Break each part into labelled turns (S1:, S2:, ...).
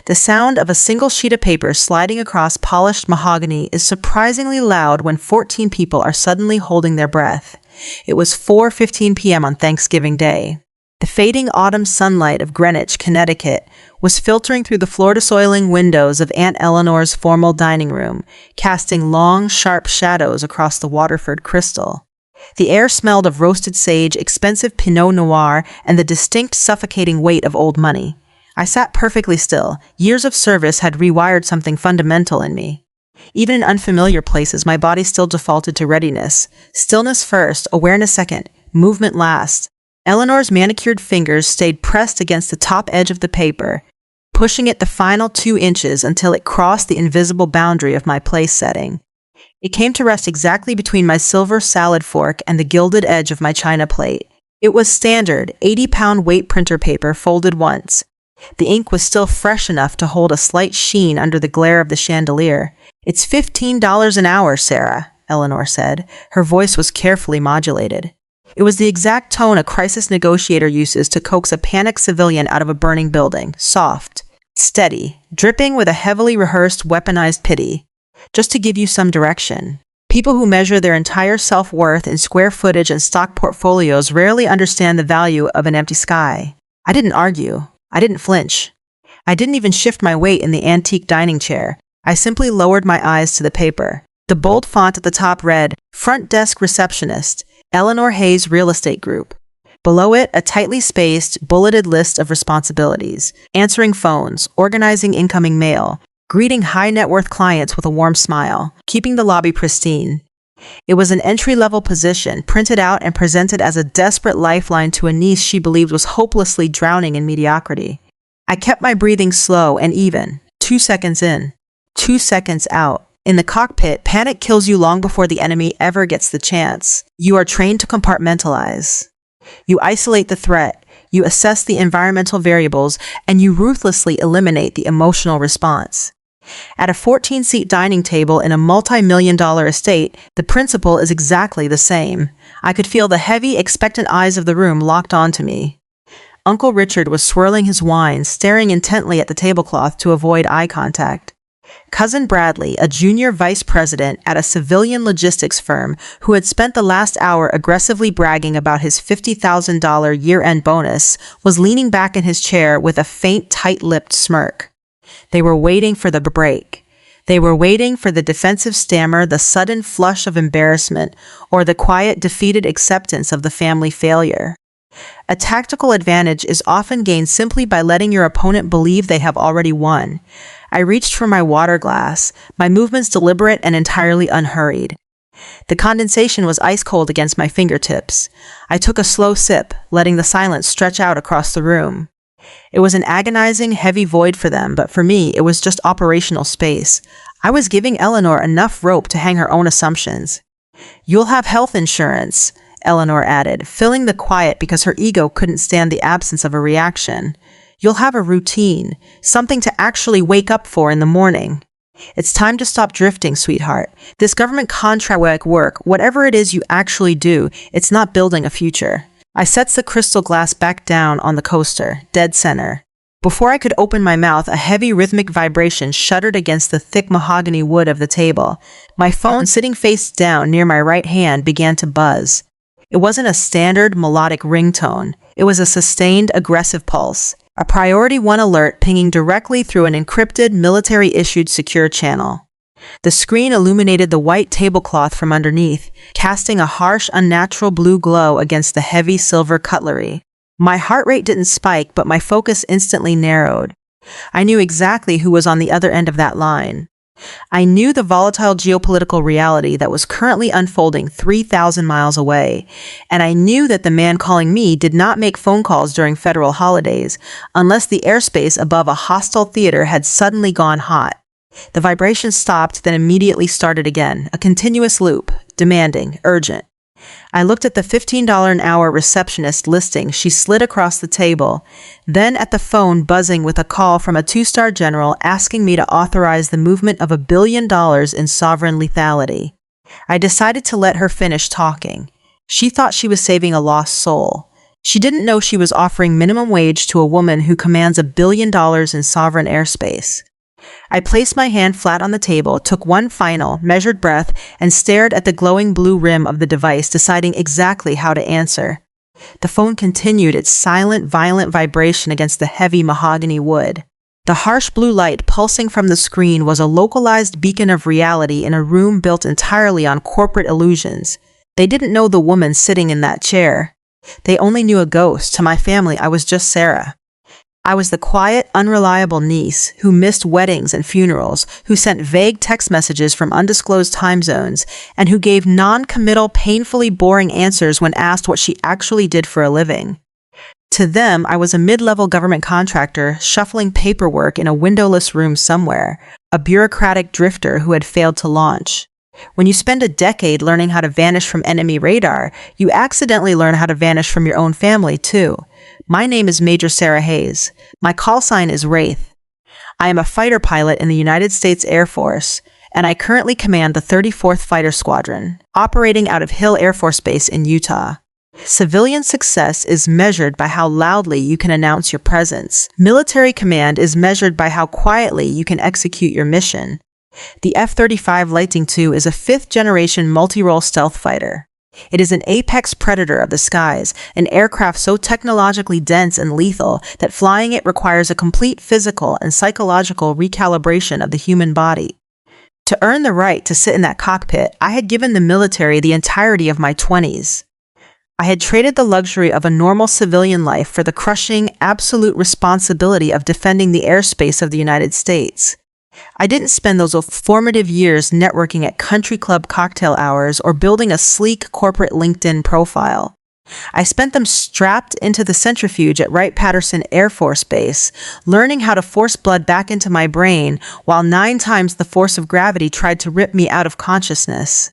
S1: The sound of a single sheet of paper sliding across polished mahogany is surprisingly loud when 14 people are suddenly holding their breath. It was 4:15 p.m. on Thanksgiving Day. The fading autumn sunlight of Greenwich, Connecticut, was filtering through the floor-to-soiling windows of Aunt Eleanor's formal dining room, casting long, sharp shadows across the Waterford crystal. The air smelled of roasted sage, expensive Pinot Noir, and the distinct, suffocating weight of old money. I sat perfectly still. Years of service had rewired something fundamental in me. Even in unfamiliar places, my body still defaulted to readiness. Stillness first, awareness second, movement last. Eleanor's manicured fingers stayed pressed against the top edge of the paper, pushing it the final 2 inches until it crossed the invisible boundary of my place setting. It came to rest exactly between my silver salad fork and the gilded edge of my china plate. It was standard, 80-pound weight printer paper folded once. The ink was still fresh enough to hold a slight sheen under the glare of the chandelier. "It's $15 an hour, Sarah," Eleanor said. Her voice was carefully modulated. It was the exact tone a crisis negotiator uses to coax a panicked civilian out of a burning building. Soft, steady, dripping with a heavily rehearsed, weaponized pity. "Just to give you some direction. People who measure their entire self-worth in square footage and stock portfolios rarely understand the value of an empty sky." I didn't argue. I didn't flinch. I didn't even shift my weight in the antique dining chair. I simply lowered my eyes to the paper. The bold font at the top read, "Front Desk Receptionist, Eleanor Hayes Real Estate Group." Below it, a tightly spaced, bulleted list of responsibilities: answering phones, organizing incoming mail, greeting high-net-worth clients with a warm smile, keeping the lobby pristine. It was an entry-level position, printed out and presented as a desperate lifeline to a niece she believed was hopelessly drowning in mediocrity. I kept my breathing slow and even. 2 seconds in, 2 seconds out. In the cockpit, panic kills you long before the enemy ever gets the chance. You are trained to compartmentalize. You isolate the threat, you assess the environmental variables, and you ruthlessly eliminate the emotional response. At a 14-seat dining table in a multi-million-dollar estate, the principle is exactly the same. I could feel the heavy, expectant eyes of the room locked onto me. Uncle Richard was swirling his wine, staring intently at the tablecloth to avoid eye contact. Cousin Bradley, a junior vice president at a civilian logistics firm who had spent the last hour aggressively bragging about his $50,000 year-end bonus, was leaning back in his chair with a faint, tight-lipped smirk. They were waiting for the break. They were waiting for the defensive stammer, the sudden flush of embarrassment, or the quiet, defeated acceptance of the family failure. A tactical advantage is often gained simply by letting your opponent believe they have already won. I reached for my water glass, my movements deliberate and entirely unhurried. The condensation was ice-cold against my fingertips. I took a slow sip, letting the silence stretch out across the room. It was an agonizing, heavy void for them, but for me, it was just operational space. I was giving Eleanor enough rope to hang her own assumptions. "You'll have health insurance," Eleanor added, filling the quiet because her ego couldn't stand the absence of a reaction. "You'll have a routine, something to actually wake up for in the morning. It's time to stop drifting, sweetheart. This government contract work, whatever it is you actually do, it's not building a future." I sets the crystal glass back down on the coaster, dead center. Before I could open my mouth, a heavy rhythmic vibration shuddered against the thick mahogany wood of the table. My phone, sitting face down near my right hand, began to buzz. It wasn't a standard melodic ringtone. It was a sustained, aggressive pulse. A Priority 1 alert pinging directly through an encrypted, military-issued secure channel. The screen illuminated the white tablecloth from underneath, casting a harsh, unnatural blue glow against the heavy silver cutlery. My heart rate didn't spike, but my focus instantly narrowed. I knew exactly who was on the other end of that line. I knew the volatile geopolitical reality that was currently unfolding 3,000 miles away, and I knew that the man calling me did not make phone calls during federal holidays, unless the airspace above a hostile theater had suddenly gone hot. The vibration stopped, then immediately started again, a continuous loop, demanding, urgent. I looked at the $15 an hour receptionist listing she slid across the table, then at the phone buzzing with a call from a 2-star general asking me to authorize the movement of $1 billion in sovereign lethality. I decided to let her finish talking. She thought she was saving a lost soul. She didn't know she was offering minimum wage to a woman who commands $1 billion in sovereign airspace. I placed my hand flat on the table, took one final, measured breath, and stared at the glowing blue rim of the device, deciding exactly how to answer. The phone continued its silent, violent vibration against the heavy mahogany wood. The harsh blue light pulsing from the screen was a localized beacon of reality in a room built entirely on corporate illusions. They didn't know the woman sitting in that chair. They only knew a ghost. To my family, I was just Sarah. I was the quiet, unreliable niece who missed weddings and funerals, who sent vague text messages from undisclosed time zones, and who gave non-committal, painfully boring answers when asked what she actually did for a living. To them, I was a mid-level government contractor shuffling paperwork in a windowless room somewhere, a bureaucratic drifter who had failed to launch. When you spend a decade learning how to vanish from enemy radar, you accidentally learn how to vanish from your own family, too. My name is Major Sarah Hayes. My call sign is Wraith. I am a fighter pilot in the United States Air Force, and I currently command the 34th Fighter Squadron, operating out of Hill Air Force Base in Utah. Civilian success is measured by how loudly you can announce your presence. Military command is measured by how quietly you can execute your mission. The F-35 Lightning II is a fifth-generation multi-role stealth fighter. It is an apex predator of the skies, an aircraft so technologically dense and lethal that flying it requires a complete physical and psychological recalibration of the human body. To earn the right to sit in that cockpit, I had given the military the entirety of my 20s. I had traded the luxury of a normal civilian life for the crushing, absolute responsibility of defending the airspace of the United States. I didn't spend those formative years networking at country club cocktail hours or building a sleek corporate LinkedIn profile. I spent them strapped into the centrifuge at Wright-Patterson Air Force Base, learning how to force blood back into my brain while 9 times the force of gravity tried to rip me out of consciousness.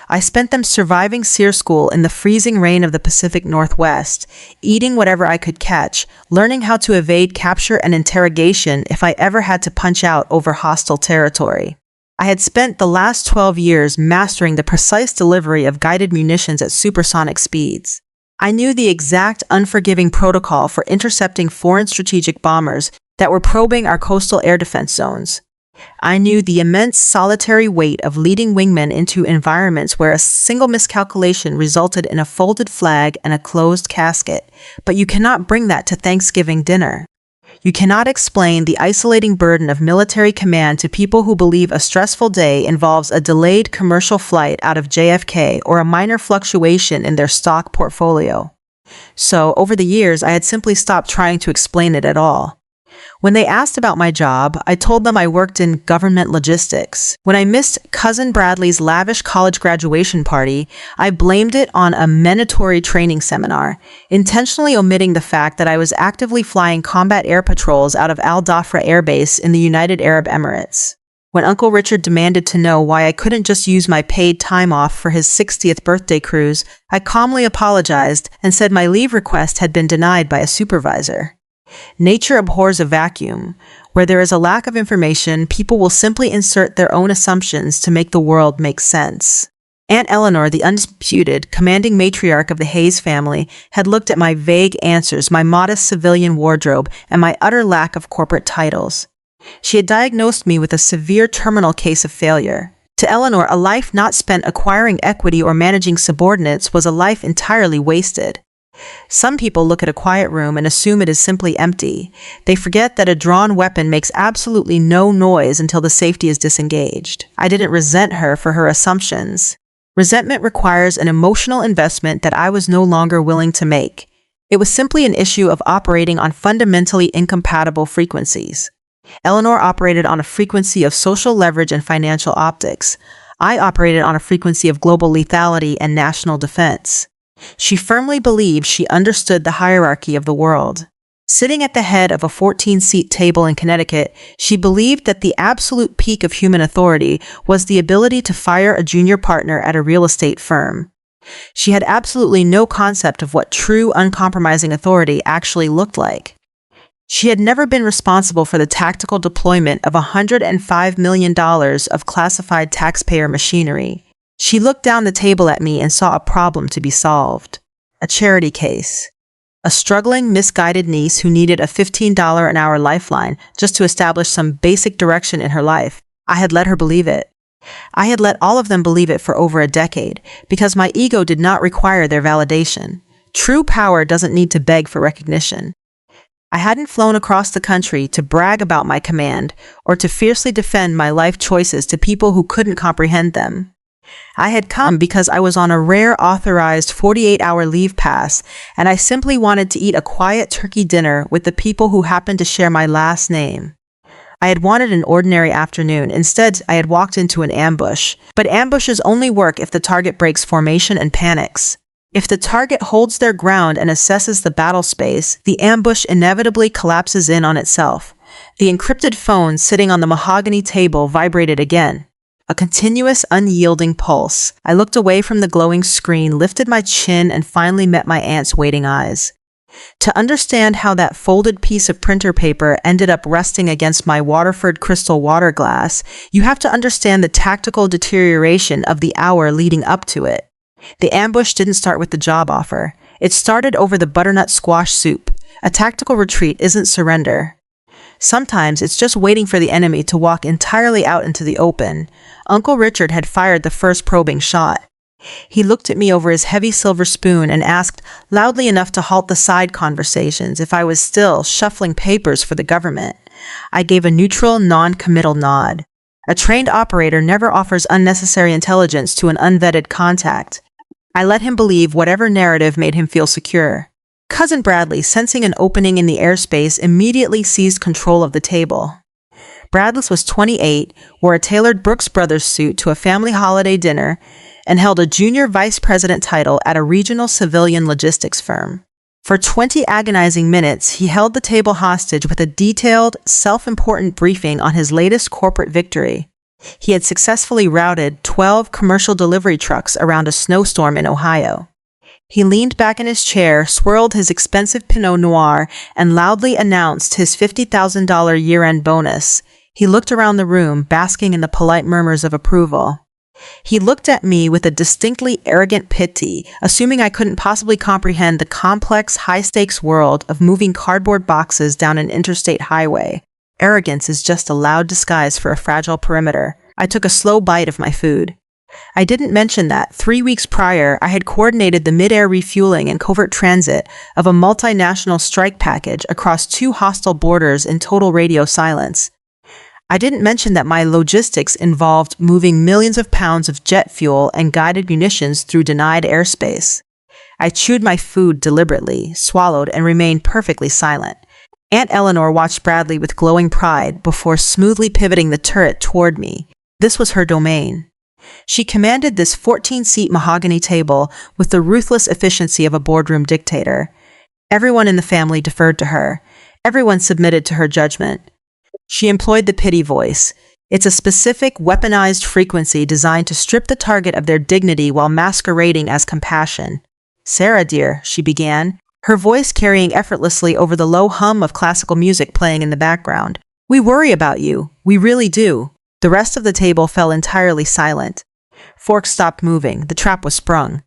S1: I spent them surviving SEER school in the freezing rain of the Pacific Northwest, eating whatever I could catch, learning how to evade capture and interrogation if I ever had to punch out over hostile territory. I had spent the last 12 years mastering the precise delivery of guided munitions at supersonic speeds. I knew the exact unforgiving protocol for intercepting foreign strategic bombers that were probing our coastal air defense zones. I knew the immense solitary weight of leading wingmen into environments where a single miscalculation resulted in a folded flag and a closed casket, but you cannot bring that to Thanksgiving dinner. You cannot explain the isolating burden of military command to people who believe a stressful day involves a delayed commercial flight out of JFK or a minor fluctuation in their stock portfolio. So, over the years, I had simply stopped trying to explain it at all. When they asked about my job, I told them I worked in government logistics. When I missed Cousin Bradley's lavish college graduation party, I blamed it on a mandatory training seminar, intentionally omitting the fact that I was actively flying combat air patrols out of Al Dhafra Air Base in the United Arab Emirates. When Uncle Richard demanded to know why I couldn't just use my paid time off for his 60th birthday cruise, I calmly apologized and said my leave request had been denied by a supervisor. Nature abhors a vacuum. Where there is a lack of information, people will simply insert their own assumptions to make the world make sense. Aunt Eleanor, the undisputed, commanding matriarch of the Hayes family, had looked at my vague answers, my modest civilian wardrobe, and my utter lack of corporate titles. She had diagnosed me with a severe terminal case of failure. To Eleanor, a life not spent acquiring equity or managing subordinates was a life entirely wasted. Some people look at a quiet room and assume it is simply empty. They forget that a drawn weapon makes absolutely no noise until the safety is disengaged. I didn't resent her for her assumptions. Resentment requires an emotional investment that I was no longer willing to make. It was simply an issue of operating on fundamentally incompatible frequencies. Eleanor operated on a frequency of social leverage and financial optics. I operated on a frequency of global lethality and national defense. She firmly believed she understood the hierarchy of the world. Sitting at the head of a 14-seat table in Connecticut, she believed that the absolute peak of human authority was the ability to fire a junior partner at a real estate firm. She had absolutely no concept of what true, uncompromising authority actually looked like. She had never been responsible for the tactical deployment of $105 million of classified taxpayer machinery. She looked down the table at me and saw a problem to be solved. A charity case. A struggling, misguided niece who needed a $15 an hour lifeline just to establish some basic direction in her life. I had let her believe it. I had let all of them believe it for over a decade, because my ego did not require their validation. True power doesn't need to beg for recognition. I hadn't flown across the country to brag about my command or to fiercely defend my life choices to people who couldn't comprehend them. I had come because I was on a rare authorized 48-hour leave pass, and I simply wanted to eat a quiet turkey dinner with the people who happened to share my last name. I had wanted an ordinary afternoon. Instead, I had walked into an ambush. But ambushes only work if the target breaks formation and panics. If the target holds their ground and assesses the battle space, the ambush inevitably collapses in on itself. The encrypted phone sitting on the mahogany table vibrated again. A continuous, unyielding pulse. I looked away from the glowing screen, lifted my chin, and finally met my aunt's waiting eyes. To understand how that folded piece of printer paper ended up resting against my Waterford crystal water glass, you have to understand the tactical deterioration of the hour leading up to it. The ambush didn't start with the job offer. It started over the butternut squash soup. A tactical retreat isn't surrender. Sometimes it's just waiting for the enemy to walk entirely out into the open. Uncle Richard had fired the first probing shot. He looked at me over his heavy silver spoon and asked, loudly enough to halt the side conversations, if I was still shuffling papers for the government. I gave a neutral, non-committal nod. A trained operator never offers unnecessary intelligence to an unvetted contact. I let him believe whatever narrative made him feel secure. Cousin Bradley, sensing an opening in the airspace, immediately seized control of the table. Bradley was 28, wore a tailored Brooks Brothers suit to a family holiday dinner, and held a junior vice president title at a regional civilian logistics firm. For 20 agonizing minutes, he held the table hostage with a detailed, self-important briefing on his latest corporate victory. He had successfully routed 12 commercial delivery trucks around a snowstorm in Ohio. He leaned back in his chair, swirled his expensive Pinot Noir, and loudly announced his $50,000 year-end bonus. He looked around the room, basking in the polite murmurs of approval. He looked at me with a distinctly arrogant pity, assuming I couldn't possibly comprehend the complex, high-stakes world of moving cardboard boxes down an interstate highway. Arrogance is just a loud disguise for a fragile perimeter. I took a slow bite of my food. I didn't mention that 3 weeks prior, I had coordinated the mid-air refueling and covert transit of a multinational strike package across 2 hostile borders in total radio silence. I didn't mention that my logistics involved moving millions of pounds of jet fuel and guided munitions through denied airspace. I chewed my food deliberately, swallowed, and remained perfectly silent. Aunt Eleanor watched Bradley with glowing pride before smoothly pivoting the turret toward me. This was her domain. She commanded this 14-seat mahogany table with the ruthless efficiency of a boardroom dictator. Everyone in the family deferred to her. Everyone submitted to her judgment. She employed the pity voice. It's a specific, weaponized frequency designed to strip the target of their dignity while masquerading as compassion. "Sarah, dear," she began, her voice carrying effortlessly over the low hum of classical music playing in the background. "We worry about you. We really do." The rest of the table fell entirely silent. Forks stopped moving. The trap was sprung.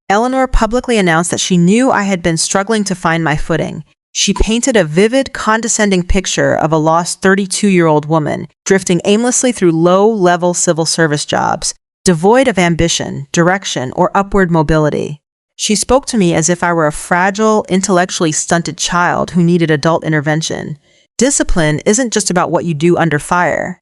S1: Eleanor publicly announced that she knew I had been struggling to find my footing. She painted a vivid, condescending picture of a lost 32-year-old woman, drifting aimlessly through low-level civil service jobs, devoid of ambition, direction, or upward mobility. She spoke to me as if I were a fragile, intellectually stunted child who needed adult intervention. Discipline isn't just about what you do under fire.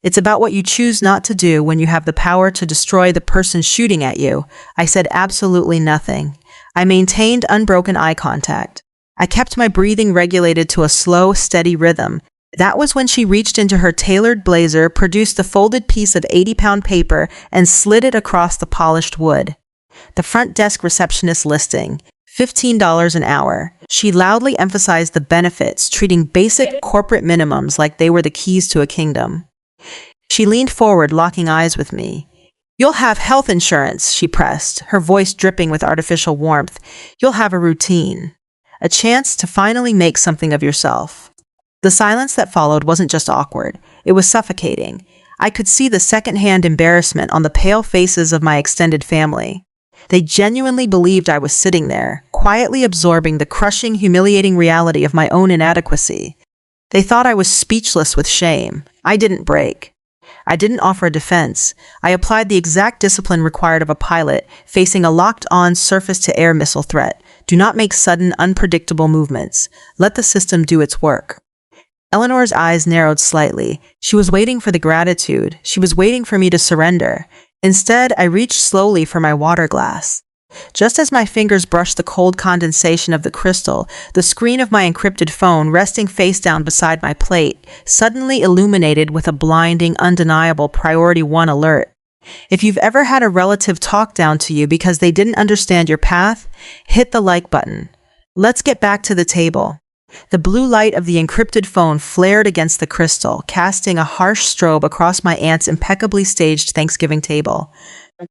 S1: It's about what you choose not to do when you have the power to destroy the person shooting at you. I said absolutely nothing. I maintained unbroken eye contact. I kept my breathing regulated to a slow, steady rhythm. That was when she reached into her tailored blazer, produced the folded piece of 80-pound paper, and slid it across the polished wood. The front desk receptionist listing, $15 an hour. She loudly emphasized the benefits, treating basic corporate minimums like they were the keys to a kingdom. She leaned forward, locking eyes with me. "You'll have health insurance," she pressed, her voice dripping with artificial warmth. "You'll have a routine. A chance to finally make something of yourself." The silence that followed wasn't just awkward. It was suffocating. I could see the secondhand embarrassment on the pale faces of my extended family. They genuinely believed I was sitting there, quietly absorbing the crushing, humiliating reality of my own inadequacy. They thought I was speechless with shame. I didn't break. I didn't offer a defense. I applied the exact discipline required of a pilot facing a locked-on surface-to-air missile threat. Do not make sudden, unpredictable movements. Let the system do its work. Eleanor's eyes narrowed slightly. She was waiting for the gratitude. She was waiting for me to surrender. Instead, I reached slowly for my water glass. Just as my fingers brushed the cold condensation of the crystal, the screen of my encrypted phone, resting face down beside my plate, suddenly illuminated with a blinding, undeniable Priority 1 alert. If you've ever had a relative talk down to you because they didn't understand your path, hit the like button. Let's get back to the table. The blue light of the encrypted phone flared against the crystal, casting a harsh strobe across my aunt's impeccably staged Thanksgiving table.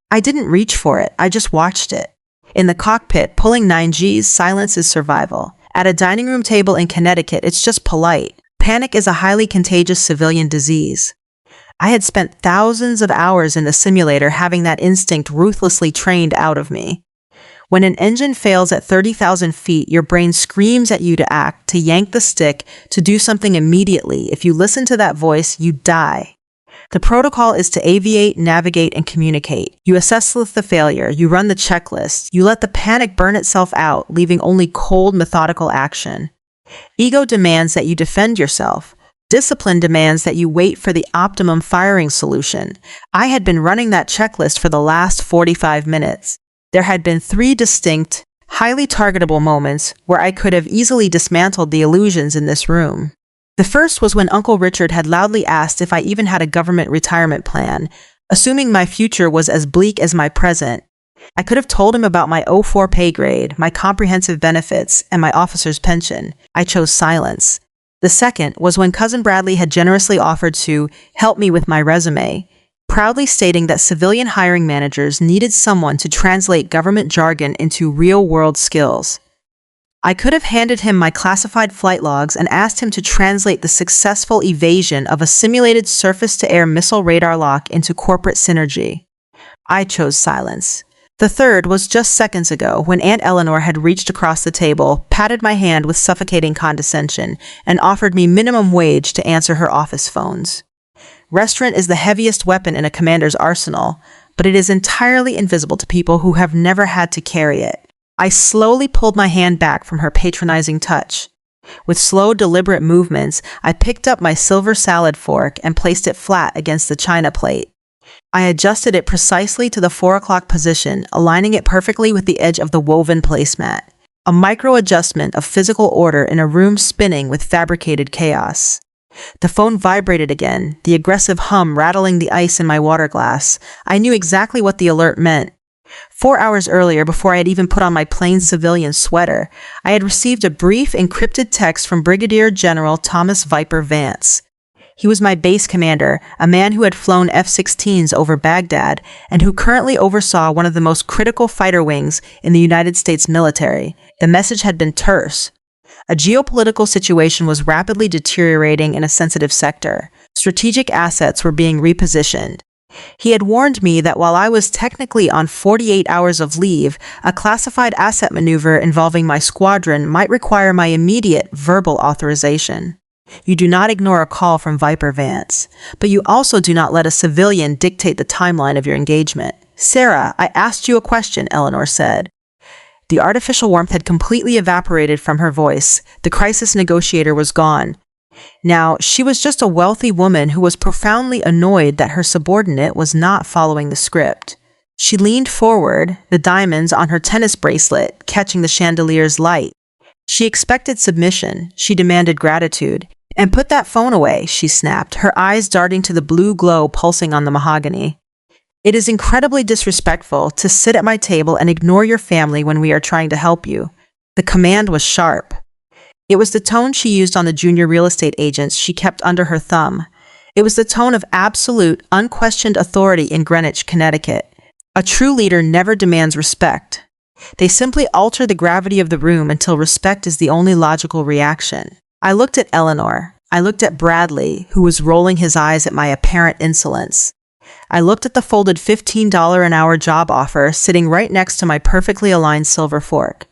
S1: I didn't reach for it, I just watched it. In the cockpit, pulling 9Gs, silence is survival. At a dining room table in Connecticut, it's just polite. Panic is a highly contagious civilian disease. I had spent thousands of hours in the simulator having that instinct ruthlessly trained out of me. When an engine fails at 30,000 feet, your brain screams at you to act, to yank the stick, to do something immediately. If you listen to that voice, you die. The protocol is to aviate, navigate, and communicate. You assess the failure, you run the checklist, you let the panic burn itself out, leaving only cold, methodical action. Ego demands that you defend yourself. Discipline demands that you wait for the optimum firing solution. I had been running that checklist for the last 45 minutes. There had been 3 distinct, highly targetable moments where I could have easily dismantled the illusions in this room. The first was when Uncle Richard had loudly asked if I even had a government retirement plan, assuming my future was as bleak as my present. I could have told him about my '04 pay grade, my comprehensive benefits, and my officer's pension. I chose silence. The second was when Cousin Bradley had generously offered to help me with my resume, proudly stating that civilian hiring managers needed someone to translate government jargon into real-world skills. I could have handed him my classified flight logs and asked him to translate the successful evasion of a simulated surface-to-air missile radar lock into corporate synergy. I chose silence. The third was just seconds ago when Aunt Eleanor had reached across the table, patted my hand with suffocating condescension, and offered me minimum wage to answer her office phones. Restaurant is the heaviest weapon in a commander's arsenal, but it is entirely invisible to people who have never had to carry it. I slowly pulled my hand back from her patronizing touch. With slow, deliberate movements, I picked up my silver salad fork and placed it flat against the china plate. I adjusted it precisely to the 4 o'clock position, aligning it perfectly with the edge of the woven placemat. A micro-adjustment of physical order in a room spinning with fabricated chaos. The phone vibrated again, the aggressive hum rattling the ice in my water glass. I knew exactly what the alert meant. 4 hours earlier, before I had even put on my plain civilian sweater, I had received a brief, encrypted text from Brigadier General Thomas Viper Vance. He was my base commander, a man who had flown F-16s over Baghdad and who currently oversaw one of the most critical fighter wings in the United States military. The message had been terse. A geopolitical situation was rapidly deteriorating in a sensitive sector. Strategic assets were being repositioned. He had warned me that while I was technically on 48 hours of leave, a classified asset maneuver involving my squadron might require my immediate verbal authorization. You do not ignore a call from Viper Vance, but you also do not let a civilian dictate the timeline of your engagement. "Sarah, I asked you a question," Eleanor said. The artificial warmth had completely evaporated from her voice. The crisis negotiator was gone. Now, she was just a wealthy woman who was profoundly annoyed that her subordinate was not following the script. She leaned forward, the diamonds on her tennis bracelet catching the chandelier's light. She expected submission. She demanded gratitude. "And put that phone away," she snapped, her eyes darting to the blue glow pulsing on the mahogany. "It is incredibly disrespectful to sit at my table and ignore your family when we are trying to help you." The command was sharp. It was the tone she used on the junior real estate agents she kept under her thumb. It was the tone of absolute, unquestioned authority in Greenwich, Connecticut. A true leader never demands respect. They simply alter the gravity of the room until respect is the only logical reaction. I looked at Eleanor. I looked at Bradley, who was rolling his eyes at my apparent insolence. I looked at the folded $15 an hour job offer sitting right next to my perfectly aligned silver fork.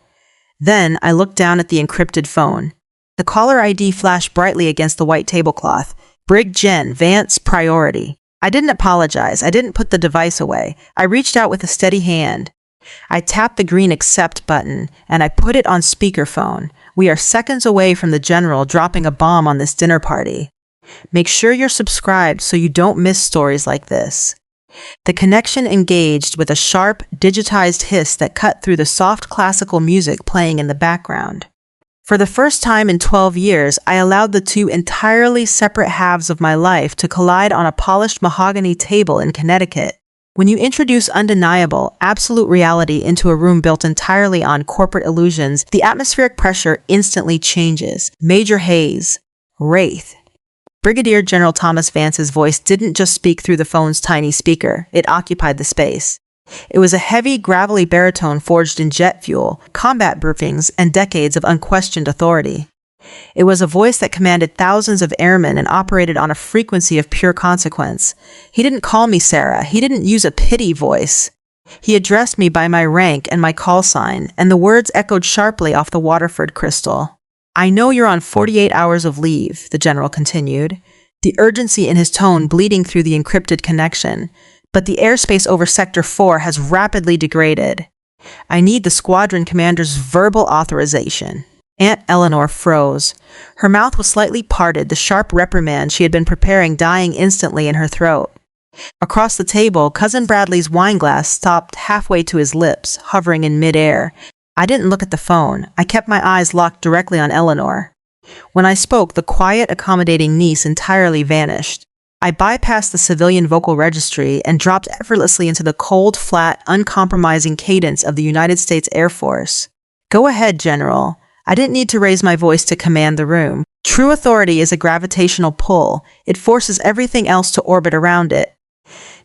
S1: Then I looked down at the encrypted phone. The caller ID flashed brightly against the white tablecloth. Brig Jen, Vance, priority. I didn't apologize. I didn't put the device away. I reached out with a steady hand. I tapped the green accept button, and I put it on speakerphone. We are seconds away from the general dropping a bomb on this dinner party. Make sure you're subscribed so you don't miss stories like this. The connection engaged with a sharp, digitized hiss that cut through the soft classical music playing in the background. For the first time in 12 years, I allowed the two entirely separate halves of my life to collide on a polished mahogany table in Connecticut. When you introduce undeniable, absolute reality into a room built entirely on corporate illusions, the atmospheric pressure instantly changes. Major haze. Wraith. Brigadier General Thomas Vance's voice didn't just speak through the phone's tiny speaker, it occupied the space. It was a heavy, gravelly baritone forged in jet fuel, combat briefings, and decades of unquestioned authority. It was a voice that commanded thousands of airmen and operated on a frequency of pure consequence. He didn't call me Sarah. He didn't use a pity voice. He addressed me by my rank and my call sign, and the words echoed sharply off the Waterford crystal. I know you're on 48 hours of leave, the general continued, the urgency in his tone bleeding through the encrypted connection. But the airspace over Sector 4 has rapidly degraded. I need the squadron commander's verbal authorization. Aunt Eleanor froze. Her mouth was slightly parted, the sharp reprimand she had been preparing dying instantly in her throat. Across the table, Cousin Bradley's wineglass stopped halfway to his lips, hovering in midair. I didn't look at the phone. I kept my eyes locked directly on Eleanor. When I spoke, the quiet, accommodating niece entirely vanished. I bypassed the civilian vocal registry and dropped effortlessly into the cold, flat, uncompromising cadence of the United States Air Force. Go ahead, General. I didn't need to raise my voice to command the room. True authority is a gravitational pull. It forces everything else to orbit around it.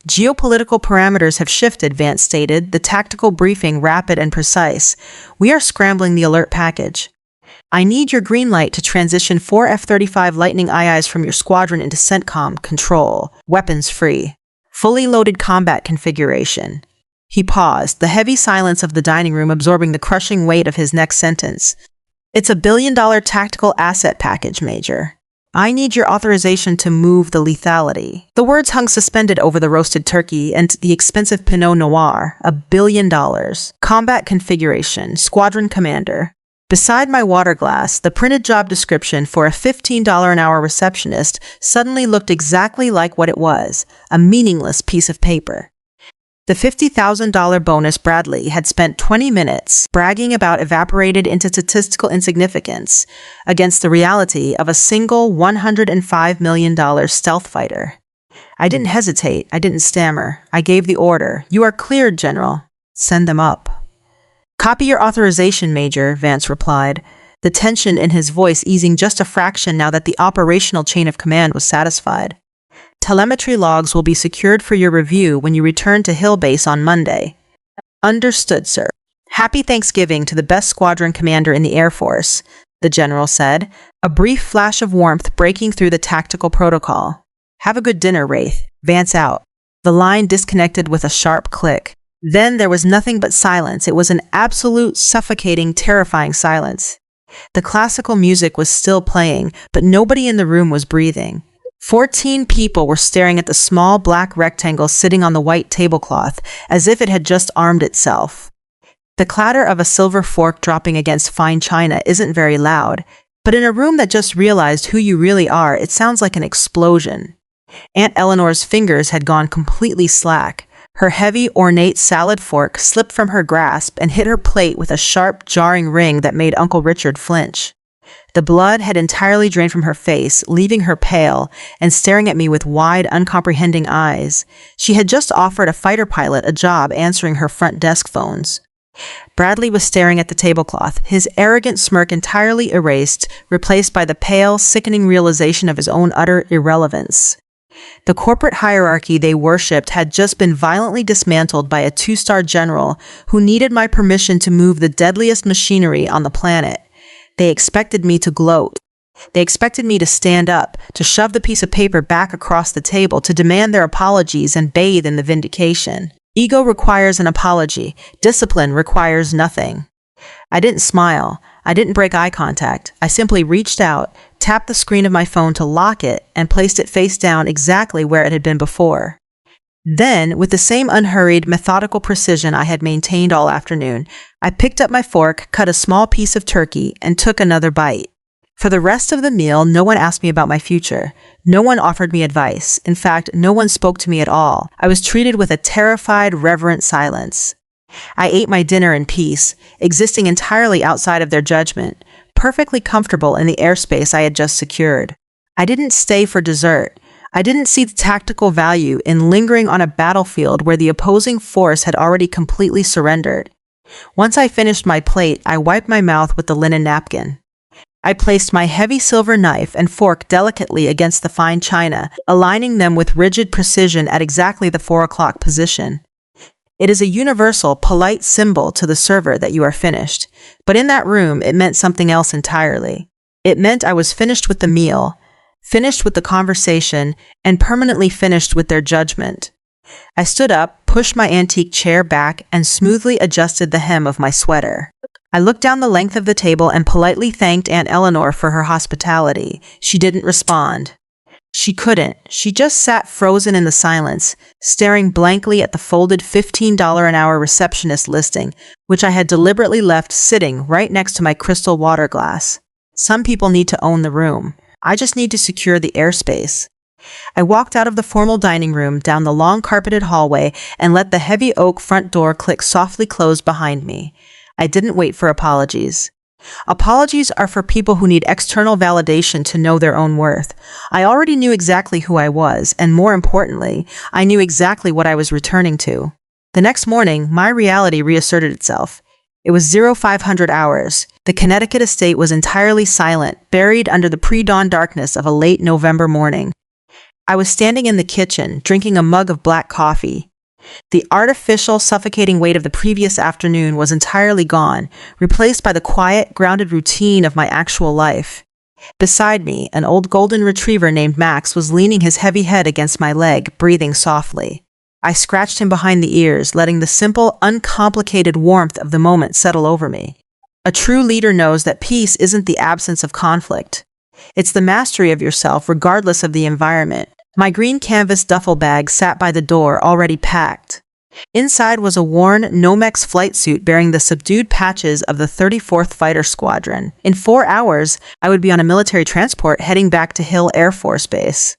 S1: Geopolitical parameters have shifted, Vance stated, the tactical briefing rapid and precise. We are scrambling the alert package. I need your green light to transition 4 F-35 Lightning IIs from your squadron into CENTCOM control, weapons free, fully loaded combat configuration. He paused, the heavy silence of the dining room absorbing the crushing weight of his next sentence. It's a $1 billion tactical asset package, Major. I need your authorization to move the lethality. The words hung suspended over the roasted turkey and the expensive Pinot Noir. $1 billion. Combat configuration. Squadron commander. Beside my water glass, the printed job description for a $15 an hour receptionist suddenly looked exactly like what it was, a meaningless piece of paper. The $50,000 bonus Bradley had spent 20 minutes bragging about evaporated into statistical insignificance against the reality of a single $105 million stealth fighter. I didn't hesitate. I didn't stammer. I gave the order. You are cleared, General. Send them up. Copy your authorization, Major, Vance replied, the tension in his voice easing just a fraction now that the operational chain of command was satisfied. Telemetry logs will be secured for your review when you return to Hill Base on Monday. Understood, sir. Happy Thanksgiving to the best squadron commander in the Air Force, the general said, a brief flash of warmth breaking through the tactical protocol. Have a good dinner, Wraith. Vance out. The line disconnected with a sharp click. Then there was nothing but silence. It was an absolute, suffocating, terrifying silence. The classical music was still playing, but nobody in the room was breathing. 14 people were staring at the small black rectangle sitting on the white tablecloth, as if it had just armed itself. The clatter of a silver fork dropping against fine china isn't very loud, but in a room that just realized who you really are, it sounds like an explosion. Aunt Eleanor's fingers had gone completely slack. Her heavy, ornate salad fork slipped from her grasp and hit her plate with a sharp, jarring ring that made Uncle Richard flinch. The blood had entirely drained from her face, leaving her pale and staring at me with wide, uncomprehending eyes. She had just offered a fighter pilot a job answering her front desk phones. Bradley was staring at the tablecloth, his arrogant smirk entirely erased, replaced by the pale, sickening realization of his own utter irrelevance. The corporate hierarchy they worshipped had just been violently dismantled by a 2-star general who needed my permission to move the deadliest machinery on the planet. They expected me to gloat. They expected me to stand up, to shove the piece of paper back across the table, to demand their apologies and bathe in the vindication. Ego requires an apology. Discipline requires nothing. I didn't smile. I didn't break eye contact. I simply reached out, tapped the screen of my phone to lock it, and placed it face down exactly where it had been before. Then, with the same unhurried, methodical precision I had maintained all afternoon, I picked up my fork, cut a small piece of turkey, and took another bite. For the rest of the meal, no one asked me about my future. No one offered me advice. In fact, no one spoke to me at all. I was treated with a terrified, reverent silence. I ate my dinner in peace, existing entirely outside of their judgment, perfectly comfortable in the airspace I had just secured. I didn't stay for dessert. I didn't see the tactical value in lingering on a battlefield where the opposing force had already completely surrendered. Once I finished my plate, I wiped my mouth with the linen napkin. I placed my heavy silver knife and fork delicately against the fine china, aligning them with rigid precision at exactly the 4 o'clock position. It is a universal, polite symbol to the server that you are finished, but in that room it meant something else entirely. It meant I was finished with the meal, finished with the conversation, and permanently finished with their judgment. I stood up, pushed my antique chair back, and smoothly adjusted the hem of my sweater. I looked down the length of the table and politely thanked Aunt Eleanor for her hospitality. She didn't respond. She couldn't. She just sat frozen in the silence, staring blankly at the folded $15 an hour receptionist listing, which I had deliberately left sitting right next to my crystal water glass. Some people need to own the room. I just need to secure the airspace. I walked out of the formal dining room, down the long carpeted hallway, and let the heavy oak front door click softly closed behind me. I didn't wait for apologies. Apologies are for people who need external validation to know their own worth. I already knew exactly who I was, and more importantly, I knew exactly what I was returning to. The next morning, my reality reasserted itself. It was 0500 hours. The Connecticut estate was entirely silent, buried under the pre-dawn darkness of a late November morning. I was standing in the kitchen, drinking a mug of black coffee. The artificial, suffocating weight of the previous afternoon was entirely gone, replaced by the quiet, grounded routine of my actual life. Beside me, an old golden retriever named Max was leaning his heavy head against my leg, breathing softly. I scratched him behind the ears, letting the simple, uncomplicated warmth of the moment settle over me. A true leader knows that peace isn't the absence of conflict. It's the mastery of yourself, regardless of the environment. My green canvas duffel bag sat by the door, already packed. Inside was a worn Nomex flight suit bearing the subdued patches of the 34th Fighter Squadron. In 4 hours, I would be on a military transport heading back to Hill Air Force Base.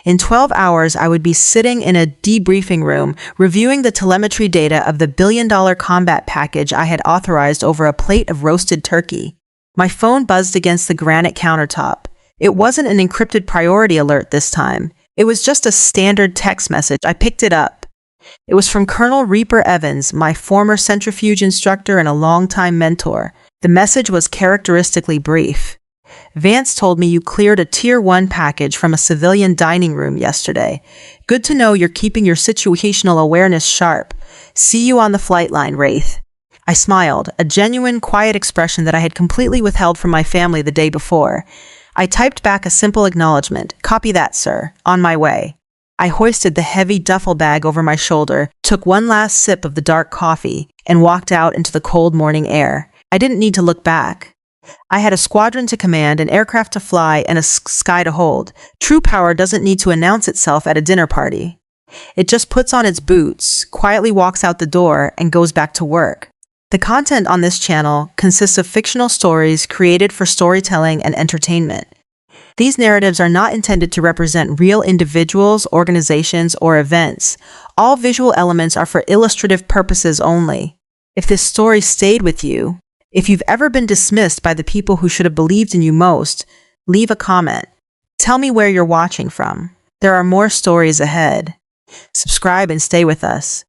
S1: In 12 hours, I would be sitting in a debriefing room, reviewing the telemetry data of the billion-dollar combat package I had authorized over a plate of roasted turkey. My phone buzzed against the granite countertop. It wasn't an encrypted priority alert this time. It was just a standard text message. I picked it up. It was from Colonel Reaper Evans, my former centrifuge instructor and a longtime mentor. The message was characteristically brief. Vance told me you cleared a Tier 1 package from a civilian dining room yesterday. Good to know you're keeping your situational awareness sharp. See you on the flight line, Wraith. I smiled, a genuine, quiet expression that I had completely withheld from my family the day before. I typed back a simple acknowledgement. Copy that, sir. On my way. I hoisted the heavy duffel bag over my shoulder, took one last sip of the dark coffee, and walked out into the cold morning air. I didn't need to look back. I had a squadron to command, an aircraft to fly, and a sky to hold. True power doesn't need to announce itself at a dinner party. It just puts on its boots, quietly walks out the door, and goes back to work. The content on this channel consists of fictional stories created for storytelling and entertainment. These narratives are not intended to represent real individuals, organizations, or events. All visual elements are for illustrative purposes only. If this story stayed with you, if you've ever been dismissed by the people who should have believed in you most, leave a comment. Tell me where you're watching from. There are more stories ahead. Subscribe and stay with us.